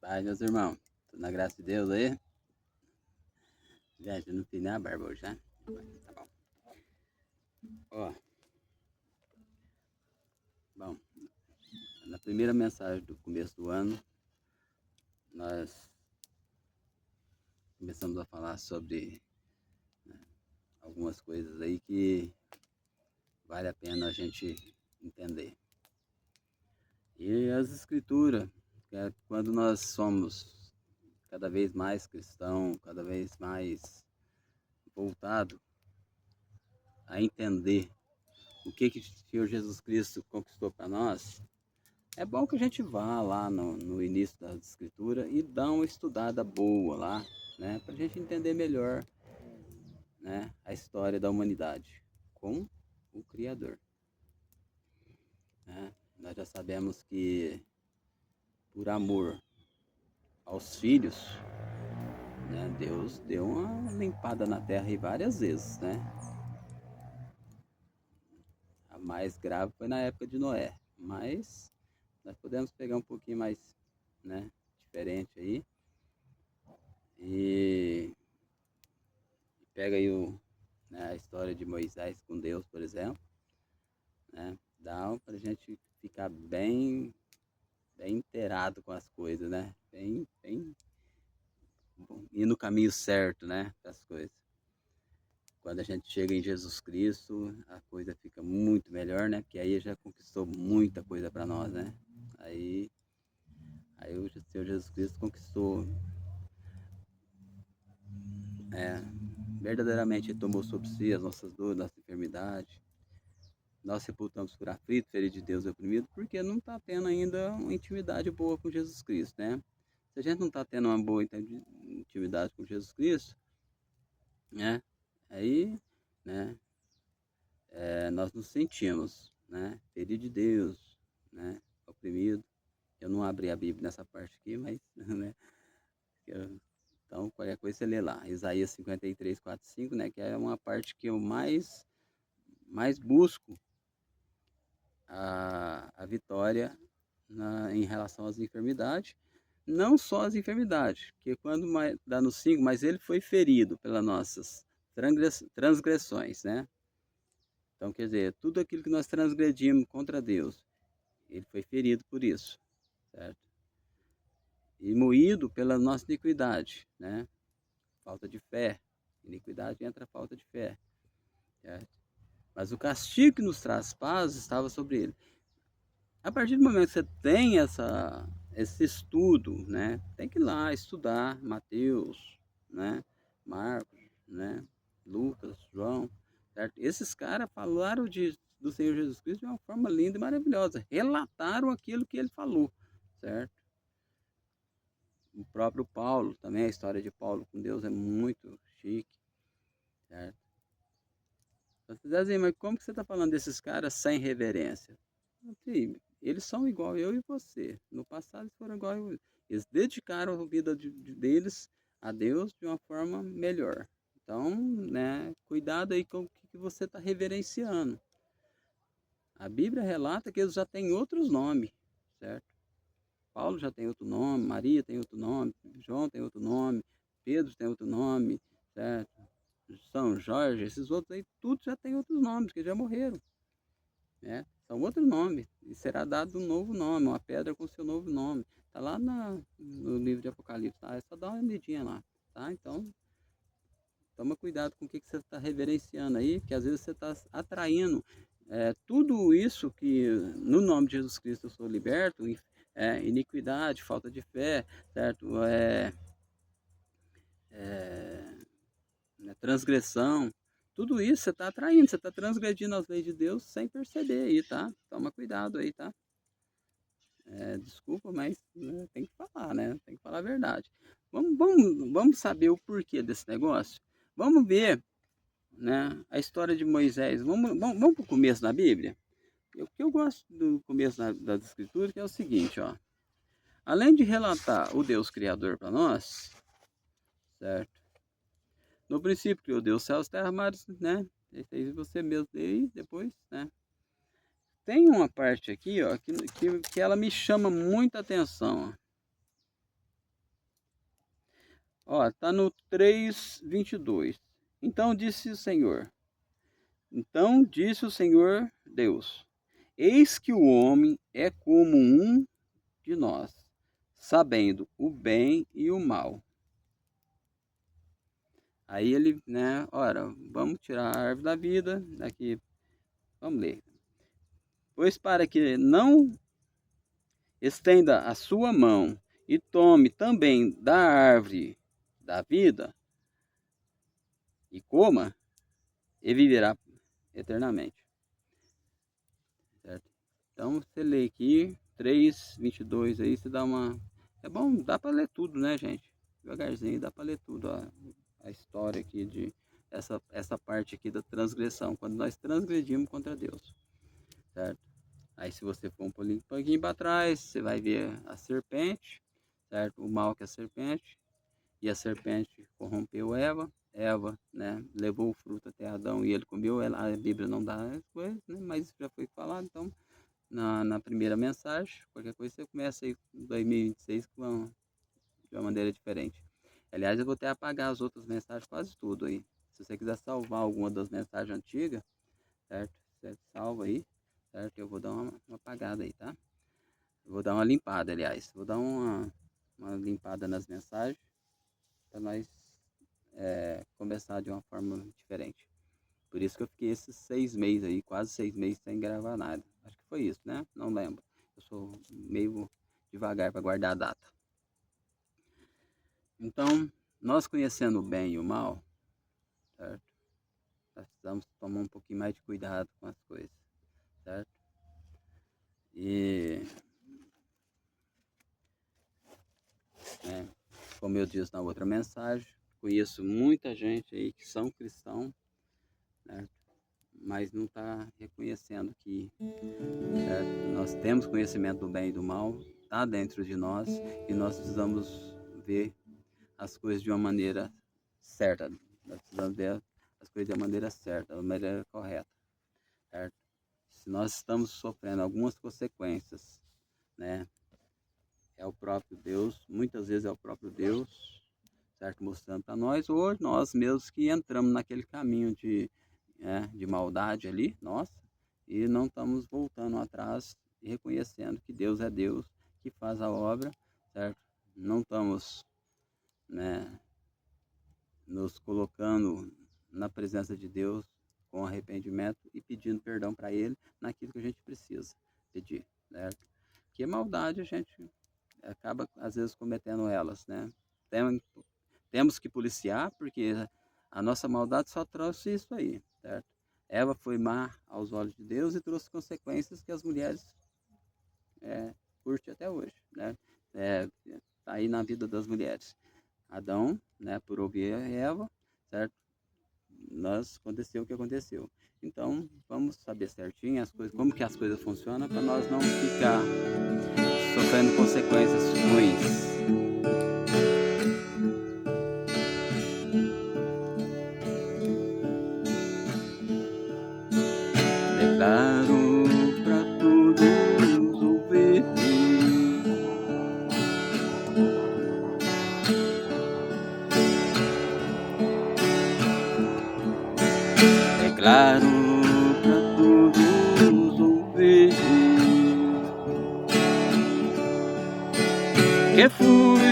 Paz, meus irmãos. Tô na graça de Deus aí. Gente, eu não fiz nem a barba hoje, né? Tá bom. Ó, bom, na primeira mensagem do começo do ano, nós começamos a falar sobre algumas coisas aí que vale a pena a gente entender. E as escrituras, que é quando nós somos cada vez mais cristão, cada vez mais voltado a entender o que o Senhor Jesus Cristo conquistou para nós. É bom que a gente vá lá no início da escritura e dá uma estudada boa lá, né? Para a gente entender melhor, né, a história da humanidade com o Criador. Né? Nós já sabemos que por amor aos filhos, né, Deus deu uma limpada na terra aí várias vezes, né? A mais grave foi na época de Noé, mas nós podemos pegar um pouquinho mais, né, diferente aí. E pega aí né, a história de Moisés com Deus, por exemplo, né? Dá para a gente ficar bem inteirado com as coisas, né? Bem ir no caminho certo, né? Das coisas. Quando a gente chega em Jesus Cristo, a coisa fica muito melhor, né? Porque aí já conquistou muita coisa para nós, né? Aí, aí o Senhor Jesus Cristo conquistou, é, verdadeiramente ele tomou sobre si as nossas dores, nossa enfermidade. Nós sepultamos por aflito, ferido de Deus e oprimido, porque não está tendo ainda uma intimidade boa com Jesus Cristo, né? Se a gente não está tendo uma boa intimidade com Jesus Cristo, né? Aí, né? Nós nos sentimos, né? Ferido de Deus, né? Oprimido. Eu não abri a Bíblia nessa parte aqui, mas, né? Então, qualquer coisa você lê lá. Isaías 53, 4, 5, né? Que é uma parte que eu mais busco a vitória em relação às enfermidades, não só as enfermidades, porque quando dá no 5, mas ele foi ferido pelas nossas transgressões, né? Então, quer dizer, tudo aquilo que nós transgredimos contra Deus, ele foi ferido por isso, certo? E moído pela nossa iniquidade, né? Falta de fé. Iniquidade entra a falta de fé, certo? Mas o castigo que nos traz paz estava sobre ele. A partir do momento que você tem esse estudo, né, tem que ir lá estudar Mateus, né, Marcos, né, Lucas, João, certo? Esses caras falaram do Senhor Jesus Cristo de uma forma linda e maravilhosa, relataram aquilo que ele falou, certo? O próprio Paulo, também a história de Paulo com Deus é muito chique, certo? Você diz assim, mas como que você está falando desses caras sem reverência? Sim, eles são igual eu e você. No passado eles foram igual eu. Eles dedicaram a vida deles a Deus de uma forma melhor. Então, né, cuidado aí com o que você está reverenciando. A Bíblia relata que eles já têm outros nomes, certo? Paulo já tem outro nome, Maria tem outro nome, João tem outro nome, Pedro tem outro nome, certo? São Jorge, esses outros aí, tudo já tem outros nomes, que já morreram. Né? São outros nomes, e será dado um novo nome, uma pedra com seu novo nome. Está lá no livro de Apocalipse, tá? É só dar uma olhadinha lá, tá? Então, toma cuidado com o que você está reverenciando aí, porque às vezes você está atraindo tudo isso que no nome de Jesus Cristo eu sou liberto, iniquidade, falta de fé, certo? Transgressão, tudo isso você está atraindo, você está transgredindo as leis de Deus sem perceber aí, tá? Toma cuidado aí, tá? Desculpa, mas né, tem que falar, né? Tem que falar a verdade. Vamos saber o porquê desse negócio? Vamos ver, né, a história de Moisés. Vamos para o começo da Bíblia? O que eu gosto do começo das Escrituras que é o seguinte, ó. Além de relatar o Deus Criador para nós, certo? No princípio criou Deus céus, terra, mares, né? Esse aí você mesmo aí, depois, né? Tem uma parte aqui, ó, que ela me chama muita atenção, ó. Ó, tá no 3:22. Então disse o Senhor. Então disse o Senhor Deus: Eis que o homem é como um de nós, sabendo o bem e o mal. Aí ele, né, ora, vamos tirar a árvore da vida, daqui, vamos ler. Pois para que não estenda a sua mão e tome também da árvore da vida e coma, e viverá eternamente. Certo? Então você lê aqui, 3:22 aí, você dá uma... É bom, dá para ler tudo, né, gente? Devagarzinho dá para ler tudo, a história aqui de... Essa parte aqui da transgressão, quando nós transgredimos contra Deus, certo? Aí se você for um pouquinho para trás, você vai ver a serpente, certo? O mal que é a serpente, e a serpente corrompeu Eva, Eva, né, levou o fruto até Adão e ele comeu, a Bíblia não dá as coisas, né, mas já foi falado, então na primeira mensagem, qualquer coisa você começa aí em 2026 de uma maneira diferente. Aliás, eu vou até apagar as outras mensagens, quase tudo aí. Se você quiser salvar alguma das mensagens antigas, certo? Você salva aí, certo? Eu vou dar uma apagada aí, tá? Eu vou dar uma limpada, aliás. Vou dar uma limpada nas mensagens para nós começar de uma forma diferente. Por isso que eu fiquei esses 6 meses aí, quase 6 meses sem gravar nada. Acho que foi isso, né? Não lembro. Eu sou meio devagar para guardar a data. Então, nós conhecendo o bem e o mal, certo? Nós precisamos tomar um pouquinho mais de cuidado com as coisas, certo? E, né, como eu disse na outra mensagem, conheço muita gente aí que são cristãos, né, mas não está reconhecendo que, certo, nós temos conhecimento do bem e do mal, está dentro de nós e nós precisamos ver as coisas de uma maneira certa. Nós precisamos ver as coisas de uma maneira certa, da maneira correta, certo? Se nós estamos sofrendo algumas consequências, né, é o próprio Deus, muitas vezes é o próprio Deus, certo, mostrando para nós, ou nós mesmos que entramos naquele caminho de maldade ali, nossa, e não estamos voltando atrás e reconhecendo que Deus é Deus, que faz a obra, certo? Não estamos, né, nos colocando na presença de Deus com arrependimento e pedindo perdão para Ele naquilo que a gente precisa pedir, certo? Porque maldade a gente acaba às vezes cometendo elas, né? Temos que policiar porque a nossa maldade só trouxe isso aí, certo? Eva foi má aos olhos de Deus e trouxe consequências que as mulheres curtem até hoje, né? Tá aí na vida das mulheres. Adão, né, por ouvir Eva, certo? Aconteceu o que aconteceu. Então, vamos saber certinho as coisas, como que as coisas funcionam para nós não ficar sofrendo consequências ruins. Declaro para todos ouvir. Declaro para todos ouvir que fui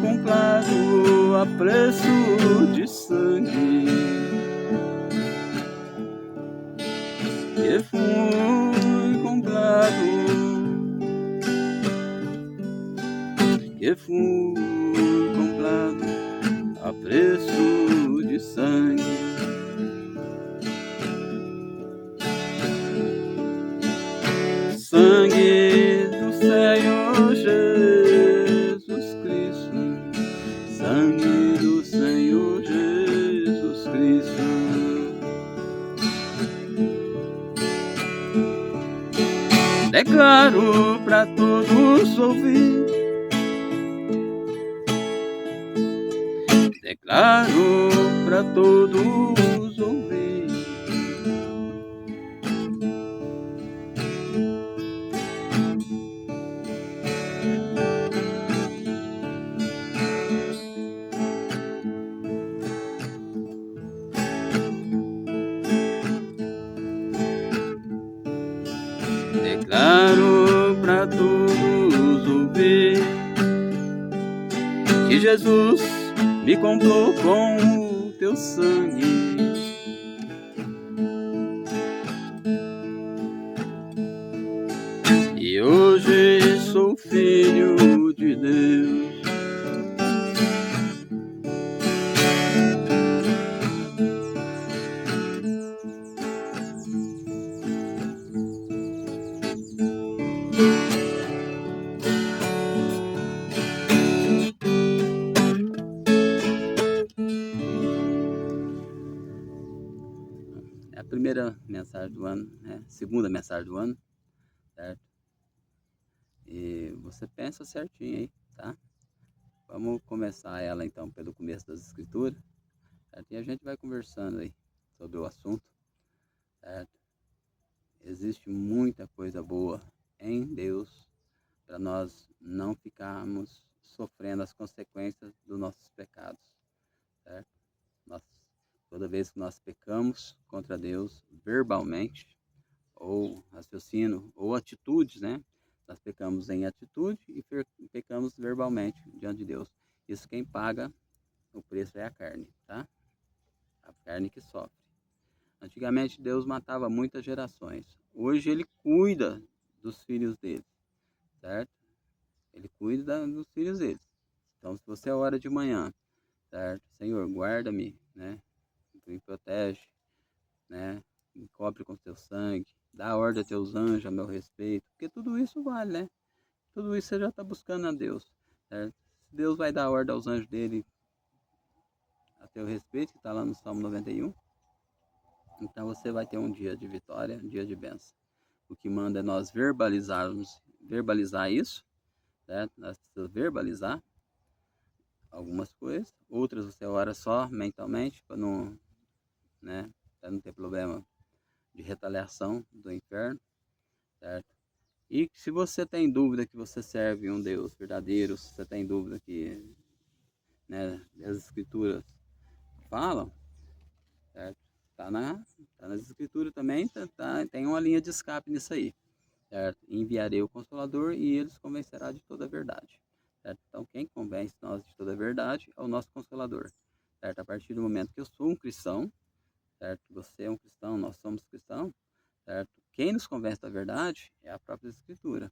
comprado a preço de sangue, que fui comprado, que fui comprado a preço de sangue. Sangue do Senhor Jesus Cristo, sangue do Senhor Jesus Cristo. Declaro para todos ouvir, declaro para todos ouvir. ver que Jesus me comprou com o teu sangue. E hoje sou filho de Deus. É a primeira mensagem do ano, né? Segunda mensagem do ano, certo? E você pensa certinho aí, tá? Vamos começar ela então pelo começo das escrituras, certo? E a gente vai conversando aí sobre o assunto, certo? Existe muita coisa boa em Deus para nós não ficarmos sofrendo as consequências dos nossos pecados, certo? Nós, toda vez que nós pecamos contra Deus verbalmente, ou raciocínio, ou atitudes, né? Nós pecamos em atitude e pecamos verbalmente diante de Deus. Isso quem paga o preço é a carne, tá? A carne que sofre. Antigamente Deus matava muitas gerações. Hoje Ele cuida dos filhos dele, certo? Ele cuida dos filhos dele. Então, se você ora de manhã, certo? Senhor, guarda-me, né? Me protege, né? Me cobre com teu sangue. Dá ordem a teus anjos a meu respeito. Porque tudo isso vale, né? Tudo isso você já está buscando a Deus, certo? Deus vai dar ordem aos anjos dele a teu respeito, que está lá no Salmo 91. Então você vai ter um dia de vitória, um dia de bênção. O que manda é nós verbalizar isso, certo? Nós precisamos verbalizar algumas coisas, outras você ora só mentalmente, para não, né, para não ter problema de retaliação do inferno, certo? E se você tem dúvida que você serve um Deus verdadeiro, se você tem dúvida que, né, as escrituras falam, certo? Tá nas escrituras também, tem uma linha de escape nisso aí, certo? Enviarei o Consolador e ele os convencerá de toda a verdade, certo? Então quem convence nós de toda a verdade é o nosso Consolador, certo? A partir do momento que eu sou um cristão, certo? Você é um cristão, nós somos cristãos, certo? Quem nos convence da verdade é a própria Escritura.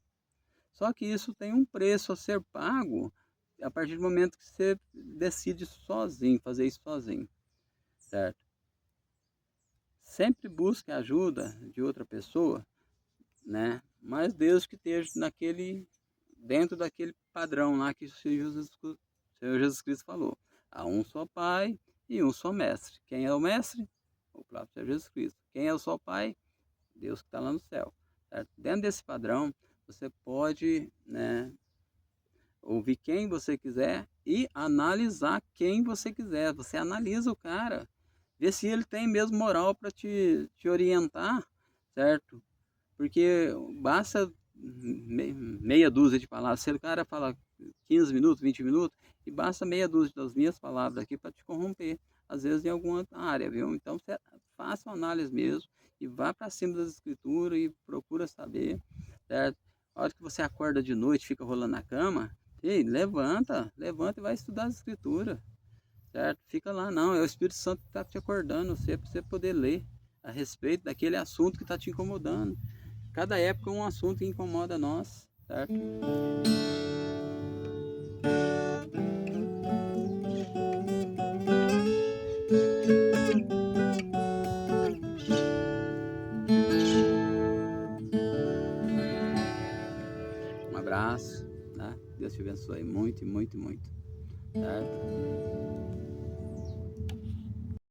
Só que isso tem um preço a ser pago a partir do momento que você decide sozinho, fazer isso sozinho, certo? Sempre busque a ajuda de outra pessoa, né? Mas Deus que esteja dentro daquele padrão lá que o Senhor Jesus Cristo falou. Há um só Pai e um só Mestre. Quem é o Mestre? O próprio Senhor Jesus Cristo. Quem é o só Pai? Deus que está lá no céu, certo? Dentro desse padrão, você pode, né, ouvir quem você quiser e analisar quem você quiser. Você analisa o cara, vê se ele tem mesmo moral para te orientar, certo? Porque basta meia dúzia de palavras. Se o cara fala 15 minutos, 20 minutos, e basta meia dúzia das minhas palavras aqui para te corromper, às vezes em alguma área, viu? Então você faça uma análise mesmo e vá para cima das escrituras e procura saber, certo? A hora que você acorda de noite, fica rolando na cama, ei, levanta e vai estudar as escrituras, certo? Fica lá, não, é o Espírito Santo que está te acordando, para você poder ler a respeito daquele assunto que está te incomodando. Cada época é um assunto que incomoda nós, certo? Um abraço, tá? Deus te abençoe muito, muito, muito, certo?